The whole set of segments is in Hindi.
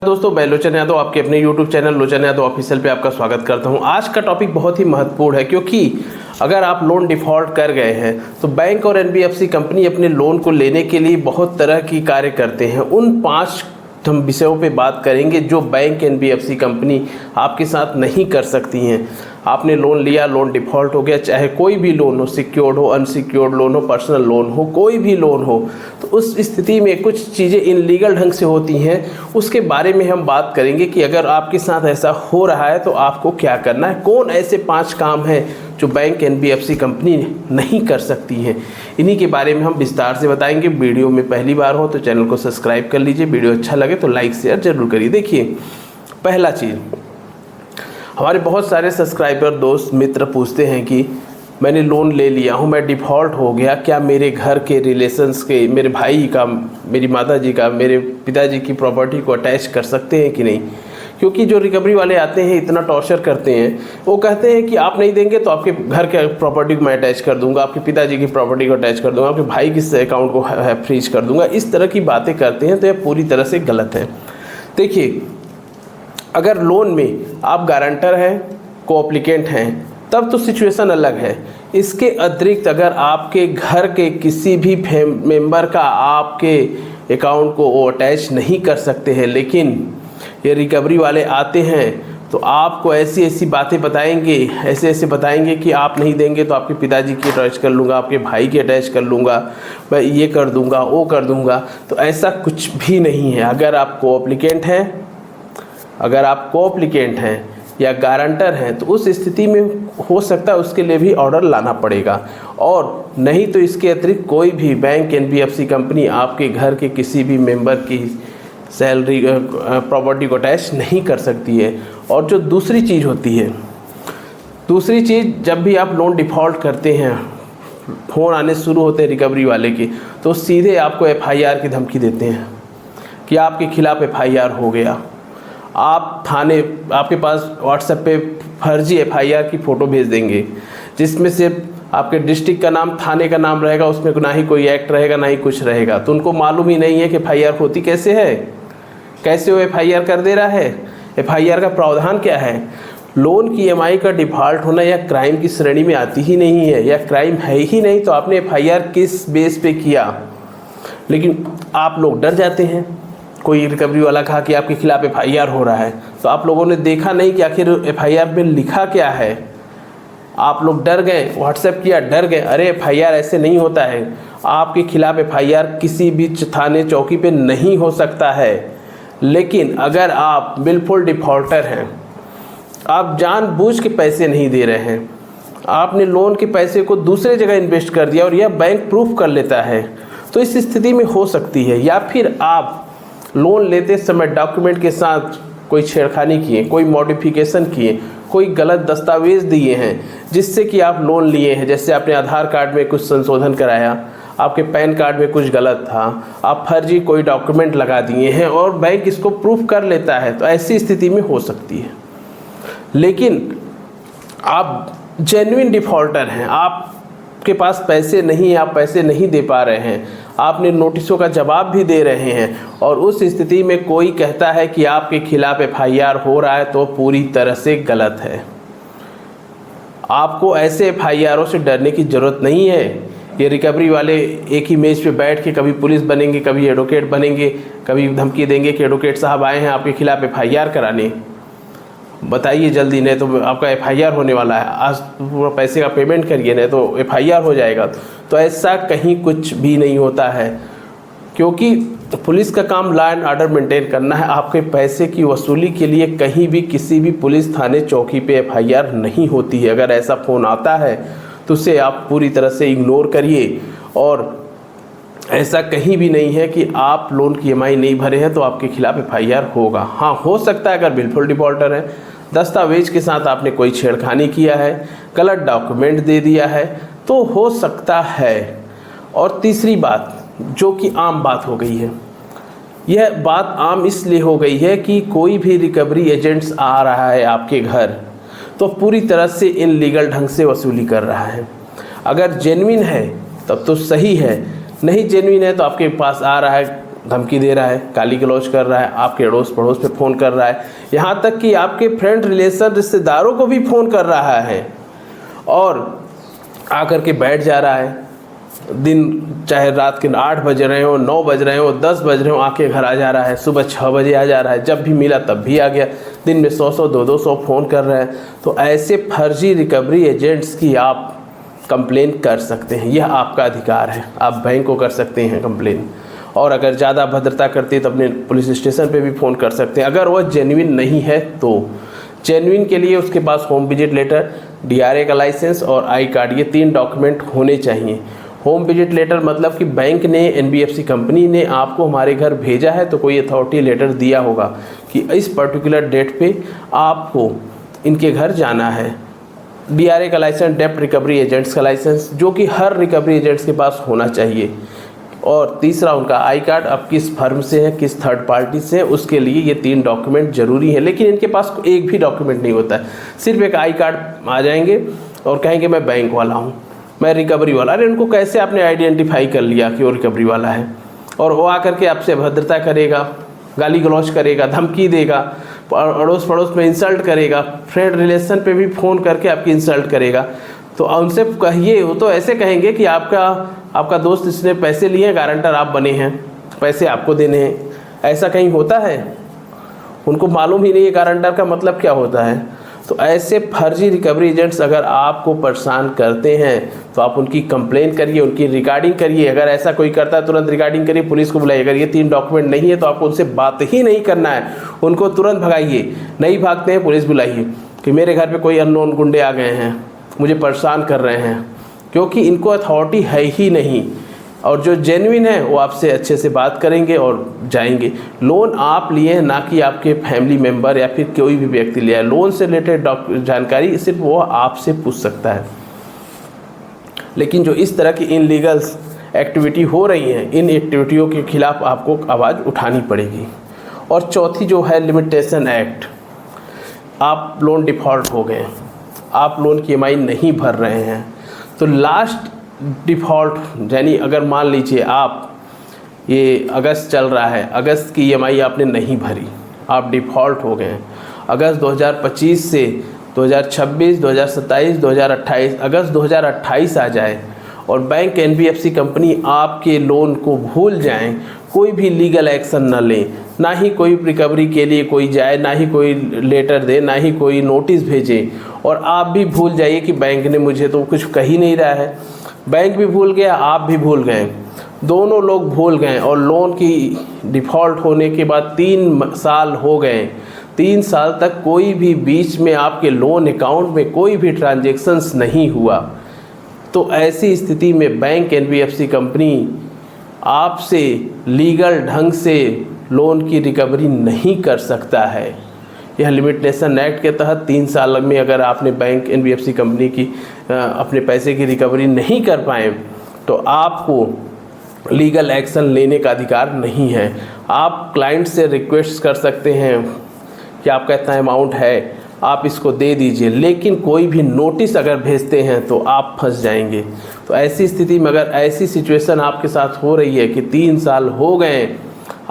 दोस्तों, मैं लोचन यादव आपके अपने YouTube चैनल लोचन यादव ऑफिशियल पे आपका स्वागत करता हूं। आज का टॉपिक बहुत ही महत्वपूर्ण है क्योंकि अगर आप लोन डिफ़ॉल्ट कर गए हैं तो बैंक और NBFC कंपनी अपने लोन को लेने के लिए बहुत तरह की कार्य करते हैं। उन 5 हम विषयों पे बात करेंगे जो बैंक NBFC कंपनी आपके साथ नहीं कर सकती हैं। आपने लोन लिया, लोन डिफ़ॉल्ट हो गया, चाहे कोई भी लोन हो, सिक्योर्ड हो, अनसिक्योर्ड लोन हो, पर्सनल लोन हो, कोई भी लोन हो, तो उस स्थिति में कुछ चीज़ें इनलीगल ढंग से होती हैं। उसके बारे में हम बात करेंगे कि अगर आपके साथ ऐसा हो रहा है तो आपको क्या करना है। कौन ऐसे 5 काम हैं जो बैंक NBFC कंपनी नहीं कर सकती हैं, इन्हीं के बारे में हम विस्तार से बताएंगे। वीडियो में पहली बार हो तो चैनल को सब्सक्राइब कर लीजिए, वीडियो अच्छा लगे तो लाइक शेयर जरूर करिए। देखिए, पहला चीज़, हमारे बहुत सारे सब्सक्राइबर दोस्त मित्र पूछते हैं कि मैंने लोन ले लिया हूँ, मैं डिफ़ॉल्ट हो गया, क्या मेरे घर के रिलेशंस के, मेरे भाई का, मेरी माता जी का, मेरे पिताजी की प्रॉपर्टी को अटैच कर सकते हैं कि नहीं। क्योंकि जो रिकवरी वाले आते हैं इतना टॉर्चर करते हैं, वो कहते हैं कि आप नहीं देंगे तो आपके घर के प्रॉपर्टी को मैं अटैच कर दूंगा, आपके पिताजी की प्रॉपर्टी को अटैच कर दूंगा, आपके भाई के अकाउंट को फ्रीज कर दूंगा। इस तरह की बातें करते हैं तो यह पूरी तरह से गलत है। देखिए, अगर लोन में आप गारंटर हैं, कोअप्लिकेंट हैं, तब तो सिचुएशन अलग है। इसके अतिरिक्त अगर आपके घर के किसी भी मेंबर का आपके अकाउंट को वो अटैच नहीं कर सकते हैं, लेकिन ये रिकवरी वाले आते हैं तो आपको ऐसी ऐसी बातें बताएंगे, ऐसे बताएंगे कि आप नहीं देंगे तो आपके पिताजी की अटैच कर लूँगा, आपके भाई की अटैच कर लूँगा, मैं ये कर दूँगा, वो कर दूँगा। तो ऐसा कुछ भी नहीं है। अगर आप कोअप्लिकेंट हैं या गारंटर हैं तो उस स्थिति में हो सकता है उसके लिए भी ऑर्डर लाना पड़ेगा, और नहीं तो इसके अतिरिक्त कोई भी बैंक NBFC कंपनी आपके घर के किसी भी मेंबर की सैलरी प्रॉपर्टी को अटैच नहीं कर सकती है। और जो दूसरी चीज़ होती है, दूसरी चीज़, जब भी आप लोन डिफ़ॉल्ट करते हैं, फ़ोन आने शुरू होते हैं रिकवरी वाले के, तो सीधे आपको FIR की धमकी देते हैं कि आपके खिलाफ़ FIR हो गया। आप थाने, आपके पास व्हाट्सएप पे फर्जी FIR की फ़ोटो भेज देंगे जिसमें सिर्फ आपके डिस्ट्रिक्ट का नाम, थाने का नाम रहेगा, उसमें ना ही कोई एक्ट रहेगा ना ही कुछ रहेगा। तो उनको मालूम ही नहीं है कि FIR होती कैसे है, कैसे वो FIR कर दे रहा है, FIR का प्रावधान क्या है। लोन की EMI का डिफ़ॉल्ट होना या क्राइम की श्रेणी में आती ही नहीं है, या क्राइम है ही नहीं, तो आपने FIR किस बेस पे किया। लेकिन आप लोग डर जाते हैं। कोई रिकवरी वाला कहा कि आपके खिलाफ़ FIR हो रहा है, तो आप लोगों ने देखा नहीं कि आखिर FIR में लिखा क्या है। आप लोग डर गए, व्हाट्सएप किया, डर गए, अरे FIR ऐसे नहीं होता है। आपके खिलाफ़ FIR किसी भी थाने चौकी पे नहीं हो सकता है। लेकिन अगर आप बिल्कुल डिफ़ॉल्टर हैं, आप जानबूझ के पैसे नहीं दे रहे हैं, आपने लोन के पैसे को दूसरे जगह इन्वेस्ट कर दिया और यह बैंक प्रूफ कर लेता है, तो इस स्थिति में हो सकती है। या फिर आप लोन लेते समय डॉक्यूमेंट के साथ कोई छेड़खानी किए, कोई मॉडिफिकेशन किए, कोई गलत दस्तावेज़ दिए हैं जिससे कि आप लोन लिए हैं। जैसे आपने आधार कार्ड में कुछ संशोधन कराया, आपके पैन कार्ड में कुछ गलत था, आप फर्जी कोई डॉक्यूमेंट लगा दिए हैं और बैंक इसको प्रूफ कर लेता है, तो ऐसी स्थिति में हो सकती है। लेकिन आप जेन्युइन डिफ़ॉल्टर हैं, आपके पास पैसे नहीं है, आप पैसे नहीं दे पा रहे हैं, आपने नोटिसों का जवाब भी दे रहे हैं, और उस स्थिति में कोई कहता है कि आपके खिलाफ़ FIR हो रहा है, तो पूरी तरह से गलत है। आपको ऐसे FIRों से डरने की ज़रूरत नहीं है। ये रिकवरी वाले एक ही मेज़ पे बैठ के कभी पुलिस बनेंगे, कभी एडवोकेट बनेंगे, कभी धमकी देंगे कि एडवोकेट साहब आए हैं आपके खिलाफ़ FIR कराने, बताइए जल्दी, नहीं तो आपका FIR होने वाला है, आज पूरा पैसे का पेमेंट करिए नहीं तो FIR हो जाएगा। तो ऐसा कहीं कुछ भी नहीं होता है, क्योंकि पुलिस का काम लॉ एंड ऑर्डर मेंटेन करना है। आपके पैसे की वसूली के लिए कहीं भी किसी भी पुलिस थाने चौकी पे FIR नहीं होती है। अगर ऐसा फ़ोन आता है तो उसे आप पूरी तरह से इग्नोर करिए, और ऐसा कहीं भी नहीं है कि आप लोन की EMI नहीं भरे हैं तो आपके खिलाफ़ FIR होगा। हाँ, हो सकता है अगर बिल्कुल डिफ़ॉल्टर है, दस्तावेज के साथ आपने कोई छेड़खानी किया है, गलत डॉक्यूमेंट दे दिया है, तो हो सकता है। और तीसरी बात, जो कि आम बात हो गई है, यह बात आम इसलिए हो गई है कि कोई भी रिकवरी एजेंट्स आ रहा है आपके घर तो पूरी तरह से इनलीगल ढंग से वसूली कर रहा है। अगर जेन्युइन है तब तो सही है, नहीं जेन्युइन है तो आपके पास आ रहा है धमकी दे रहा है, गाली गलौज कर रहा है, आपके अड़ोस पड़ोस पे फ़ोन कर रहा है, यहाँ तक कि आपके फ्रेंड रिलेशन रिश्तेदारों को भी फ़ोन कर रहा है और आकर के बैठ जा रहा है। दिन चाहे रात के 8 बज रहे हो, 9 बज रहे हो, 10 बज रहे हो, आके घर आ जा रहा है, सुबह 6 बजे आ जा रहा है, जब भी मिला तब भी आ गया, दिन में 100-100 200 फ़ोन कर रहे हैं। तो ऐसे फर्जी रिकवरी एजेंट्स की आप कंप्लेन कर सकते हैं, यह आपका अधिकार है, आप बैंक को कर सकते हैं कंप्लेन। और अगर ज़्यादा अभद्रता करते हैं तो अपने पुलिस स्टेशन पे भी फ़ोन कर सकते हैं। अगर वह जेन्युइन नहीं है तो जेन्युइन के लिए उसके पास होम विजिट लेटर, DRA का लाइसेंस और आई कार्ड, ये 3 डॉक्यूमेंट होने चाहिए। होम विजिट लेटर मतलब कि बैंक ने, NBFC कंपनी ने आपको हमारे घर भेजा है तो कोई अथॉरिटी लेटर दिया होगा कि इस पर्टिकुलर डेट पे आपको इनके घर जाना है। DRA का लाइसेंस, डेप्ट रिकवरी एजेंट्स का लाइसेंस, जो कि हर रिकवरी एजेंट्स के पास होना चाहिए। और तीसरा उनका आई कार्ड, अब किस फर्म से है, किस थर्ड पार्टी से है, उसके लिए ये 3 डॉक्यूमेंट ज़रूरी है। लेकिन इनके पास एक भी डॉक्यूमेंट नहीं होता है, सिर्फ एक आई कार्ड आ जाएंगे और कहेंगे मैं बैंक वाला हूँ, मैं रिकवरी वाला। अरे उनको कैसे आपने आइडेंटिफाई कर लिया कि वो रिकवरी वाला है? और वो आकर के आपसे अभद्रता करेगा, गाली गलौज करेगा, धमकी देगा, अड़ोस पड़ोस में इंसल्ट करेगा, फ्रेंड रिलेशन पे भी फ़ोन करके आपकी इंसल्ट करेगा। तो उनसे कहिए, वो तो ऐसे कहेंगे कि आपका दोस्त इसने पैसे लिए हैं, गारंटर आप बने हैं, पैसे आपको देने हैं। ऐसा कहीं होता है? उनको मालूम ही नहीं है गारंटर का मतलब क्या होता है। तो ऐसे फर्जी रिकवरी एजेंट्स अगर आपको परेशान करते हैं तो आप उनकी कंप्लेन करिए, उनकी रिकॉर्डिंग करिए। अगर ऐसा कोई करता है तुरंत रिकॉर्डिंग करिए, पुलिस को बुलाइए। अगर ये 3 डॉक्यूमेंट नहीं है तो आपको उनसे बात ही नहीं करना है, उनको तुरंत भगाइए। नहीं भागते हैं, पुलिस बुलाइए कि मेरे घर पे कोई अननोन गुंडे आ गए हैं, मुझे परेशान कर रहे हैं, क्योंकि इनको अथॉरिटी है ही नहीं। और जो जेन्युइन है वो आपसे अच्छे से बात करेंगे और जाएंगे। लोन आप लिए हैं, ना कि आपके फैमिली मेम्बर या फिर कोई भी व्यक्ति लिया है। लोन से रिलेटेड जानकारी सिर्फ वो आपसे पूछ सकता है। लेकिन जो इस तरह की इनलीगल एक्टिविटी हो रही हैं, इन एक्टिविटियों के खिलाफ आपको आवाज़ उठानी पड़ेगी। और चौथी जो है लिमिटेशन एक्ट, आप लोन डिफ़ॉल्ट हो गए, आप लोन की EMI नहीं भर रहे हैं, तो लास्ट डिफ़ॉल्ट यानी अगर मान लीजिए आप, ये अगस्त चल रहा है, अगस्त की EMI आपने नहीं भरी, आप डिफ़ॉल्ट हो गए, अगस्त 2025 से 2026, 2027, 2028, अगस्त 2028 आ जाए और बैंक NBFC कंपनी आपके लोन को भूल जाएं, कोई भी लीगल एक्शन न लें, ना ही कोई रिकवरी के लिए कोई जाए, ना ही कोई लेटर दे, ना ही कोई नोटिस भेजे, और आप भी भूल जाइए कि बैंक ने मुझे तो कुछ कह ही नहीं रहा है। बैंक भी भूल गया, आप भी भूल गए, दोनों लोग भूल गए और लोन की डिफ़ॉल्ट होने के बाद 3 साल हो गए। 3 साल तक कोई भी बीच में आपके लोन अकाउंट में कोई भी ट्रांजैक्शंस नहीं हुआ। तो ऐसी स्थिति में बैंक NBFC कंपनी आपसे लीगल ढंग से लोन की रिकवरी नहीं कर सकता है। यह लिमिटेशन एक्ट के तहत 3 साल में अगर आपने बैंक NBFC कंपनी की अपने पैसे की रिकवरी नहीं कर पाए तो आपको लीगल एक्शन लेने का अधिकार नहीं है। आप क्लाइंट से रिक्वेस्ट कर सकते हैं कि आपका इतना अमाउंट है, आप इसको दे दीजिए, लेकिन कोई भी नोटिस अगर भेजते हैं तो आप फंस जाएंगे। तो ऐसी स्थिति में अगर ऐसी सिचुएशन आपके साथ हो रही है कि 3 साल हो गए,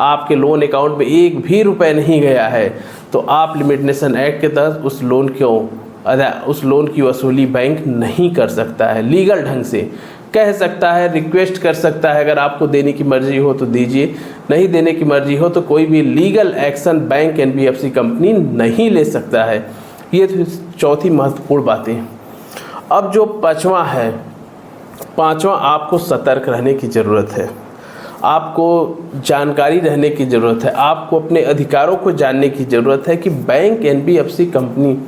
आपके लोन अकाउंट में एक भी रुपए नहीं गया है, तो आप लिमिटेशन एक्ट के तहत उस लोन की वसूली बैंक नहीं कर सकता है। लीगल ढंग से कह सकता है, रिक्वेस्ट कर सकता है, अगर आपको देने की मर्ज़ी हो तो दीजिए, नहीं देने की मर्ज़ी हो तो कोई भी legal action bank NBFC company नहीं ले सकता है। ये तो चौथी महत्वपूर्ण बातें। अब जो पाँचवा है, पाँचवा आपको सतर्क रहने की ज़रूरत है, आपको जानकारी रहने की ज़रूरत है, आपको अपने अधिकारों को जानने की ज़रूरत है कि बैंक NBFC कंपनी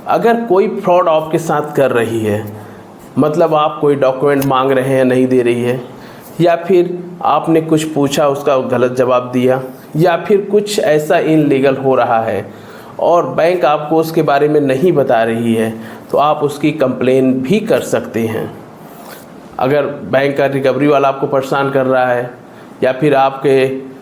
अगर कोई फ्रॉड आपके साथ कर रही है, मतलब आप कोई डॉक्यूमेंट मांग रहे हैं नहीं दे रही है, या फिर आपने कुछ पूछा उसका गलत जवाब दिया, या फिर कुछ ऐसा इनलीगल हो रहा है और बैंक आपको उसके बारे में नहीं बता रही है, तो आप उसकी कंप्लेन भी कर सकते हैं। अगर बैंक का रिकवरी वाला आपको परेशान कर रहा है, या फिर आपके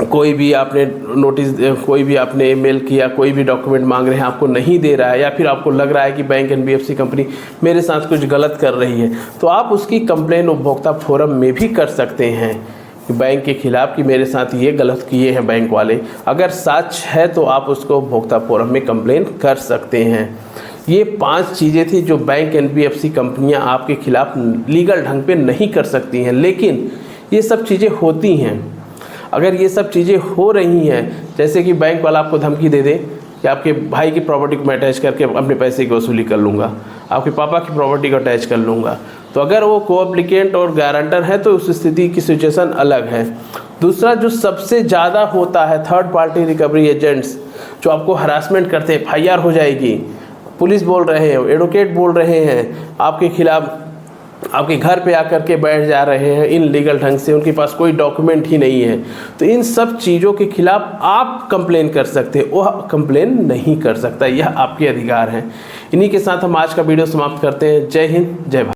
कोई भी आपने नोटिस, कोई भी आपने ईमेल किया, कोई भी डॉक्यूमेंट मांग रहे हैं आपको नहीं दे रहा है, या फिर आपको लग रहा है कि बैंक NBFC कंपनी मेरे साथ कुछ गलत कर रही है, तो आप उसकी कंप्लेन उपभोक्ता फोरम में भी कर सकते हैं बैंक के खिलाफ कि मेरे साथ ये गलत किए हैं बैंक वाले। अगर सच है तो आप उसको उपभोक्ता फोरम में कंप्लेन कर सकते हैं। ये 5 चीज़ें थी जो बैंक एनबीएफसी कंपनियां आपके खिलाफ लीगल ढंग पे नहीं कर सकती हैं, लेकिन ये सब चीज़ें होती हैं। अगर ये सब चीज़ें हो रही हैं, जैसे कि बैंक वाला आपको धमकी दे दे कि आपके भाई की प्रॉपर्टी को मैं अटैच करके अपने पैसे की वसूली कर लूँगा, आपके पापा की प्रॉपर्टी को अटैच कर लूँगा, तो अगर वो कोएप्लिकेंट और गारंटर है तो उस स्थिति की सिचुएशन अलग है। दूसरा जो सबसे ज़्यादा होता है, थर्ड पार्टी रिकवरी एजेंट्स जो आपको हरासमेंट करते हैं, FIR हो जाएगी, पुलिस बोल रहे हैं, एडवोकेट बोल रहे हैं, आपके खिलाफ आपके घर पे आकर के बैठ जा रहे हैं इन लीगल ढंग से, उनके पास कोई डॉक्यूमेंट ही नहीं है, तो इन सब चीज़ों के खिलाफ आप कंप्लेन कर सकते हैं, वह कंप्लेन नहीं कर सकता। यह आपके अधिकार हैं। इन्हीं के साथ हम आज का वीडियो समाप्त करते हैं। जय हिंद, जय भारत।